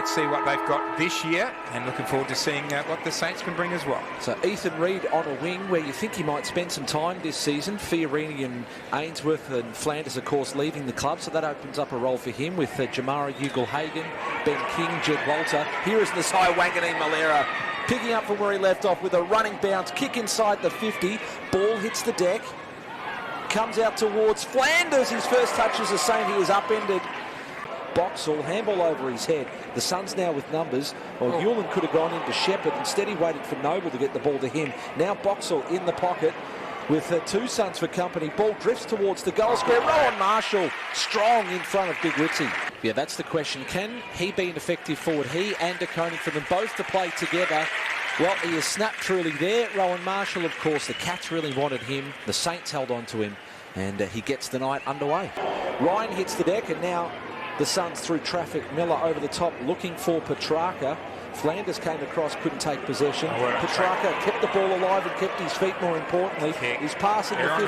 let's see what they've got this year, and looking forward to seeing what the Saints can bring as well. So Ethan Reid on a wing where you think he might spend some time this season. Fiorini and Ainsworth and Flanders, of course, leaving the club, so that opens up a role for him with Jamara Ugle-Hagan, Ben King, Jed Walter. Here is Nasai Wanganeen-Malera picking up from where he left off with a running bounce, kick inside the 50. Ball hits the deck, comes out towards Flanders. His first touch as a Saint, he is upended. Boxall, handball over his head. The Suns now with numbers. Well, Hewlin could have gone into Shepherd. Instead, he waited for Noble to get the ball to him. Now Boxall in the pocket with two Suns for company. Ball drifts towards the goal square. Rowan Marshall strong in front of Big Ritzy. Yeah, that's the question. Can he be an effective forward? He and De Koning, for them both to play together. Well, he has snapped truly there. Rowan Marshall, of course, the Cats really wanted him. The Saints held on to him, and he gets the night underway. Ryan hits the deck, and now the Suns through traffic. Miller over the top looking for Petrarca. Flanders came across, couldn't take possession. Petrarca kept the ball alive and kept his feet, more importantly. He's passing the 50.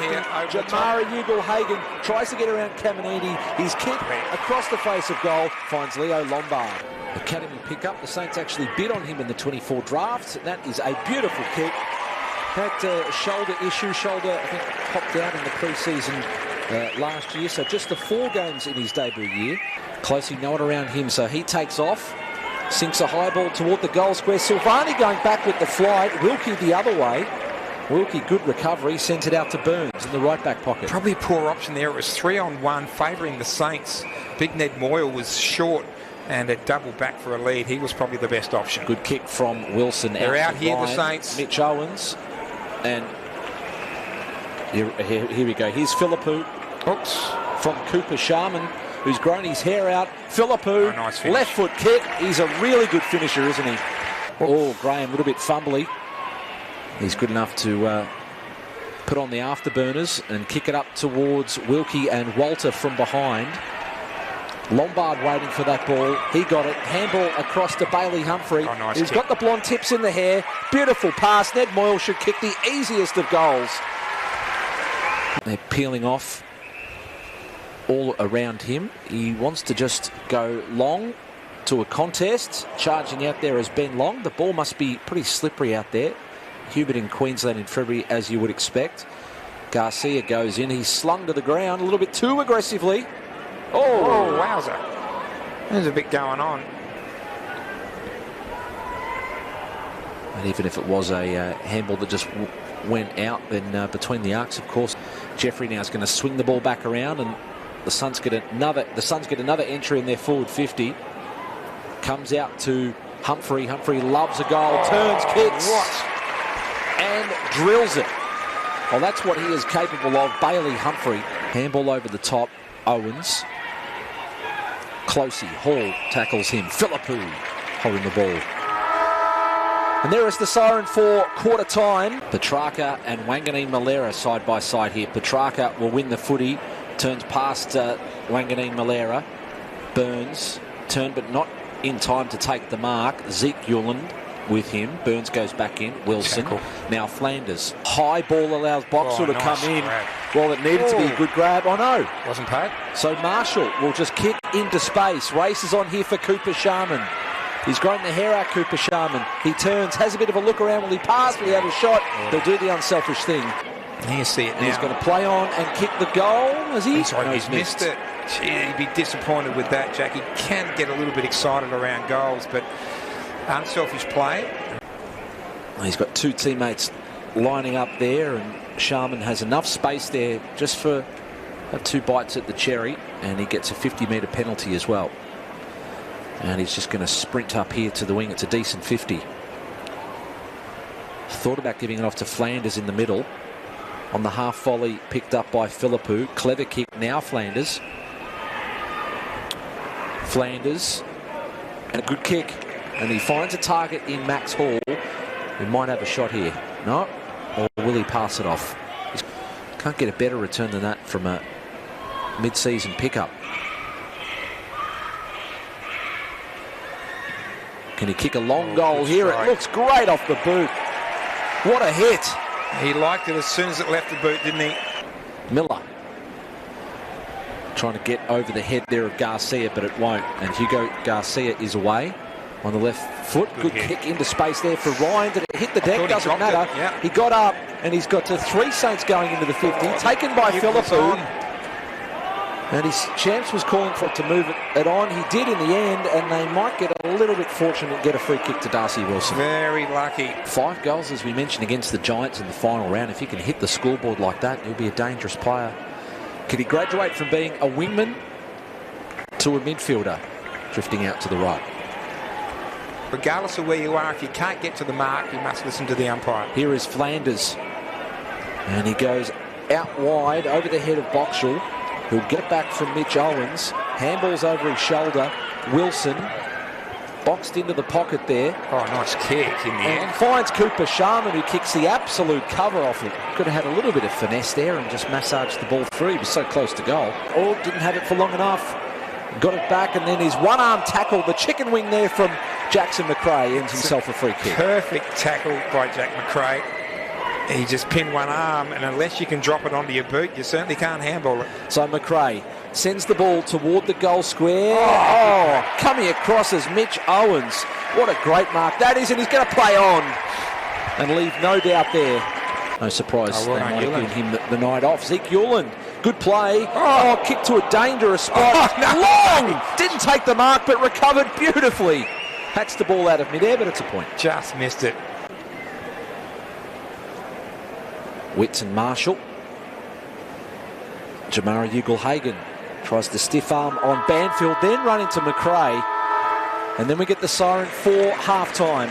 Jamara Ugle-Hagan tries to get around Caminiti. His kick across the face of goal finds Leo Lombard. Academy pick up. The Saints actually bid on him in the 24 drafts. That is a beautiful kick. Had shoulder issue. Shoulder, I think, popped out in the pre-season last year, so just the 4 games in his debut year. Closey know it around him, so he takes off, sinks a high ball toward the goal square. Silvani going back with the flight. Wilkie the other way. Wilkie, good recovery, sends it out to Burns in the right back pocket. Probably a poor option there. It was 3-on-1 favouring the Saints. Big Ned Moyle was short, and a double back for a lead. He was probably the best option. Good kick from Wilson. They're out here, the Saints. Mitch Owens, and here we go. Here's Philippou. Oops. From Cooper Sharman, who's grown his hair out. Philippou, nice left foot kick. He's a really good finisher, isn't he? Oh, Graham, a little bit fumbly. He's good enough to put on the afterburners and kick it up towards Wilkie and Walter from behind. Lombard waiting for that ball. He got it. Handball across to Bailey Humphrey. Nice He's kick. got the blonde tips in the hair. Beautiful pass. Ned Moyle should kick the easiest of goals. They're peeling off all around him. He wants to just go long to a contest. Charging out there as Ben Long. The ball must be pretty slippery out there. Hubert in Queensland in February, as you would expect. Garcia goes in. He's slung to the ground a little bit too aggressively. Oh, wowzer. There's a bit going on. And even if it was a handball that just went out, then between the arcs, of course, Jeffrey now is going to swing the ball back around, and the Suns get another entry in their forward 50. Comes out to Humphrey. Humphrey loves a goal, turns, kicks, and drills it. Well, that's what he is capable of. Bailey Humphrey. Handball over the top. Owens. Closey. Hall tackles him. Philippou holding the ball. And there is the siren for quarter time. Petrarca and Wanganeen-Malera side by side here. Petrarca will win the footy. Turns past Wanganeen-Malera. Burns turned but not in time to take the mark. Zeke Hewland with him. Burns goes back in. Wilson. Tackle. Now Flanders. High ball allows Boxall to come in. Grab. Well, it needed to be a good grab. Oh no. Wasn't paid. So Marshall will just kick into space. Races on here for Cooper Sharman. He's grown the hair out, Cooper Sharman. He turns, has a bit of a look around. Will he pass? Will he have a shot? He'll do the unselfish thing. You see it now. And he's going to play on and kick the goal. Has he? He's missed it. Gee, he'd be disappointed with that, Jack. He can get a little bit excited around goals, but unselfish play. He's got 2 teammates lining up there, and Sharman has enough space there just for 2 bites at the cherry, and he gets a 50-metre penalty as well. And he's just going to sprint up here to the wing. It's a decent 50. Thought about giving it off to Flanders in the middle. On the half volley picked up by Philippou. Clever kick now, Flanders. Flanders. And a good kick. And he finds a target in Max Hall. He might have a shot here. No? Or will he pass it off? He can't get a better return than that from a mid-season pickup. Can he kick a long goal here? Strike. It looks great off the boot. What a hit. He liked it as soon as it left the boot, didn't he? Miller trying to get over the head there of Garcia, but it won't. And Hugo Garcia is away. on the left foot. Good kick into space there for Ryan. Did it hit the deck? Doesn't matter. Yeah. He got up, and he's got to 3 Saints going into the 50. Taken by Philippou. And his Champs was calling for it to move it on. He did in the end, and they might get a little bit fortunate and get a free kick to Darcy Wilson. Very lucky. 5 goals, as we mentioned, against the Giants in the final round. If he can hit the scoreboard like that, he'll be a dangerous player. Could he graduate from being a wingman to a midfielder, drifting out to the right? Regardless of where you are, if you can't get to the mark, you must listen to the umpire. Here is Flanders. And he goes out wide over the head of Boxall, who'll get it back from Mitch Owens. Handballs over his shoulder. Wilson boxed into the pocket there. Oh, nice kick in the And end. finds Cooper Sharman, who kicks the absolute cover off it. Could have had a little bit of finesse there and just massaged the ball through. He was so close to goal. Oh, didn't have it for long enough. Got it back, and then his one-arm tackle, the chicken wing there from Jackson McRae, ends himself a free kick. Perfect tackle by Jack McRae. He just pinned one arm, and unless you can drop it onto your boot, you certainly can't handball it. So McRae sends the ball toward the goal square. Oh, coming across as Mitch Owens. What a great mark that is, and he's going to play on and leave no doubt there. No surprise they might have given him the night off. Zeke Hewland, good play. Oh, kick to a dangerous spot. Oh, no. Long! Didn't take the mark, but recovered beautifully. Hacks the ball out of midair, but it's a point. Just missed it. Witts and Marshall. Jamara Ugle-Hagan tries to stiff arm on Banfield, then run into McRae. And then we get the siren for half-time.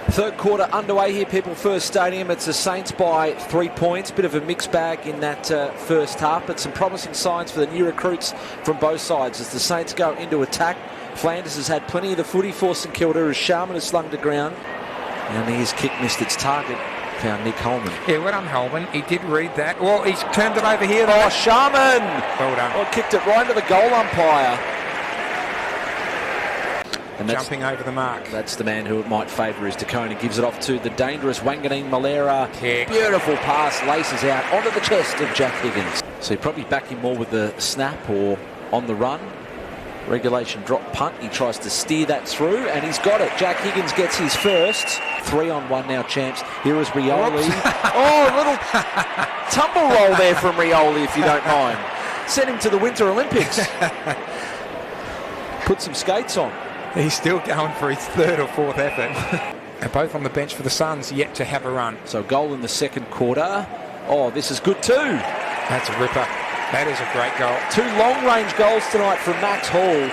Third quarter underway here, People First Stadium. It's the Saints by 3 points. Bit of a mixed bag in that first half, but some promising signs for the new recruits from both sides as the Saints go into attack. Flanders has had plenty of the footy for St Kilda as Sharman is slung to ground. And his kick missed its target. Found Nick Holman. Yeah, well done, Holman. He did read that. Well, he's turned it over here, though. Oh, Sharman! Well done. Oh, kicked it right into the goal umpire. And Jumping over the mark. That's the man who it might favour is Dakota. Gives it off to the dangerous Wanganeen Malera. Kick. Beautiful pass, laces out onto the chest of Jack Higgins. So you probably back him more with the snap or on the run. Regulation drop punt. He tries to steer that through, and he's got it. Jack Higgins gets his first. 3-on-1 now, Champs. Here is Rioli. Oh, a little tumble roll there from Rioli, if you don't mind. Sent him to the Winter Olympics. Put some skates on. He's still going for his 3rd or 4th effort. They're both on the bench for the Suns, yet to have a run. So goal in the second quarter. Oh, this is good too. That's a ripper. That is a great goal. 2 long-range goals tonight from Max Hall.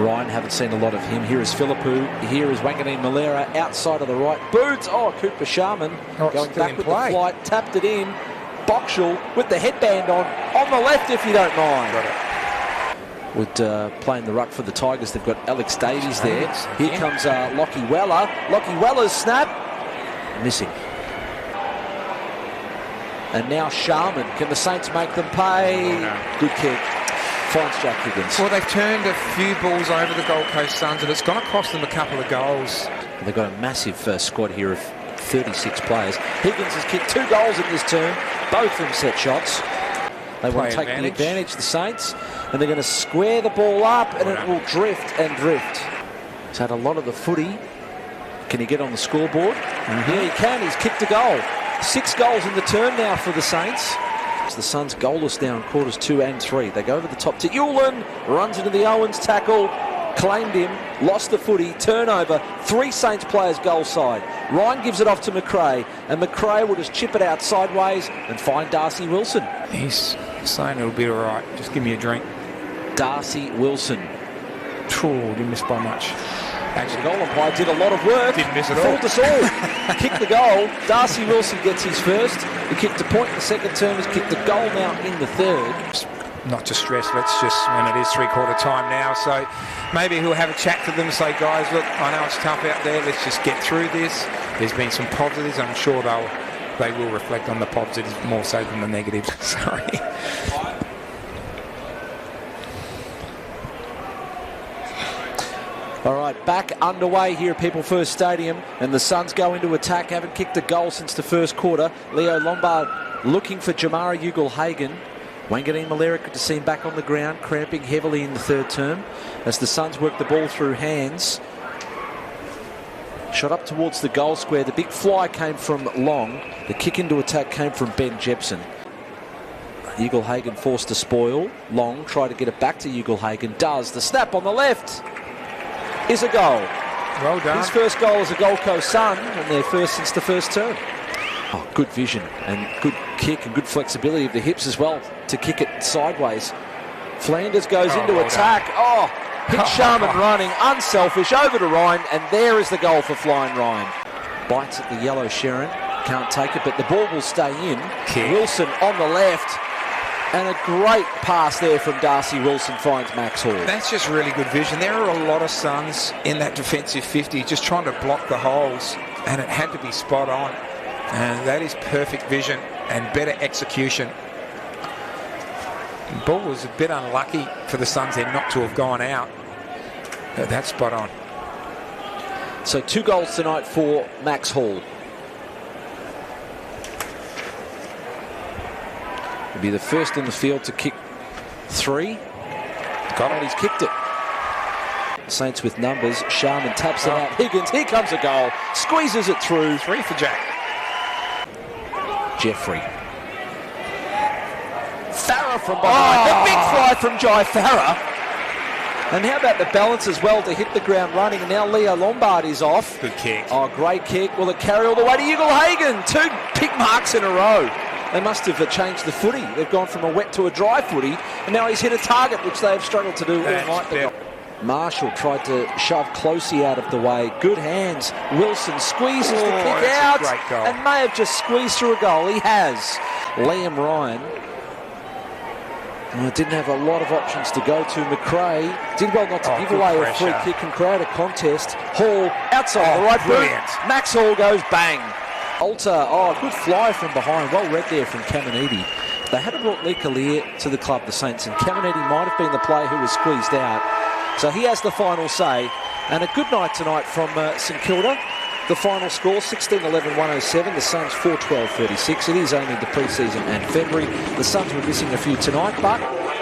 Ryan, haven't seen a lot of him. Here is Philippou. Here is Wanganeen Malera outside of the right. Boots. Oh, Cooper Sharman going back with the flight. Tapped it in. Boxall with the headband on the left, if you don't mind. Got it. With playing the ruck for the Tigers, they've got Alex Davies there. Here comes Lockie Weller. Lockie Weller's snap. Missing. And now Sharman. Can the Saints make them pay? Oh, no. Good kick. Finds Jack Higgins. Well, they've turned a few balls over the Gold Coast Suns, and it's going to cost them a couple of goals. They've got a massive squad here of 36 players. Higgins has kicked 2 goals in this term, both from set shots. They want to take the advantage, the Saints, and they're going to square the ball up, and it will drift and drift. He's had a lot of the footy. Can he get on the scoreboard? Yeah, he can. He's kicked a goal. 6 goals in the term now for the Saints. The Suns goalless now in quarters 2 and 3. They go over the top to Hewland, runs into the Owens tackle, claimed him, lost the footy, turnover, 3 Saints players goal side. Ryan gives it off to McRae, and McRae will just chip it out sideways and find Darcy Wilson. He's saying it'll be all right. Just give me a drink. Darcy Wilson. Oh, didn't miss by much. Actually, the goal umpire did a lot of work. Didn't miss at all. Fooled us all. Kicked the goal. Darcy Wilson gets his first. He kicked a point in the second term. He's kicked a goal now in the third. Not to stress, let's just, when it is 3/4 time now, so maybe he'll have a chat to them and say, guys, look, I know it's tough out there, let's just get through this. There's been some positives. I'm sure they will reflect on the positives more so than the negatives. Sorry. All right, back underway here at People First Stadium, and the Suns go into attack. Haven't kicked a goal since the first quarter. Leo Lombard looking for Jamara Ugle-Hagan. Wanganeen Malera, good to see him back on the ground, cramping heavily in the third term as the Suns work the ball through hands. Shot up towards the goal square. The big fly came from Long. The kick into attack came from Ben Jepson. Ugle-Hagan forced to spoil. Long tried to get it back to Ugle-Hagan. Does. The snap on the left is a goal. Well done. His first goal as a Gold Coast Sun, and their first since the first term. Oh, good vision and good kick and good flexibility of the hips as well to kick it sideways. Flanders goes into attack. Oh, hit Sharman running, unselfish, over to Ryan, and there is the goal for Flying Ryan. Bites at the yellow Sharon, can't take it, but the ball will stay in. Wilson on the left, and a great pass there from Darcy Wilson finds Max Hall. That's just really good vision. There are a lot of Suns in that defensive 50 just trying to block the holes, and it had to be spot on. And that is perfect vision and better execution. The ball was a bit unlucky for the Suns there not to have gone out. But that's spot on. So 2 goals tonight for Max Hall. He'll be the first in the field to kick 3. Got it, he's kicked it. Saints with numbers. Sharman taps it out. Higgins, here comes a goal. Squeezes it through. 3 for Jack. Jeffrey. Farah from behind. The big fly from Jai Farah. And how about the balance as well to hit the ground running? And now Leo Lombard is off. Good kick. Oh, great kick. Will it carry all the way to Ugle-Hagan? 2 pick marks in a row. They must have changed the footy. They've gone from a wet to a dry footy. And now he's hit a target, which they have struggled to do all night. Marshall tried to shove Closey out of the way. Good hands. Wilson squeezes the kick out and may have just squeezed through a goal. He has. Liam Ryan didn't have a lot of options to go to. McRae did well not to give away a free kick and create a contest. Hall outside the right boot. Max Hall goes bang. Alter, good fly from behind. Well read there from Caminiti. They had brought Lee Collier to the club, the Saints, and Caminiti might have been the player who was squeezed out. So he has the final say. And a good night tonight from St Kilda. The final score, 16-11-107. The Suns 4-12-36. It is only the pre-season and February. The Suns were missing a few tonight, but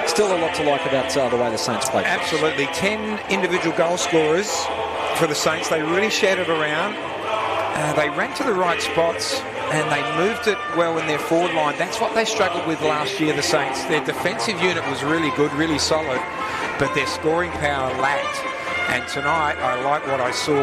still a lot to like about the way the Saints played. Absolutely. 10 individual goal scorers for the Saints. They really shared it around. They ran to the right spots and they moved it well in their forward line. That's what they struggled with last year, the Saints. Their defensive unit was really good, really solid, but their scoring power lacked. And tonight, I like what I saw.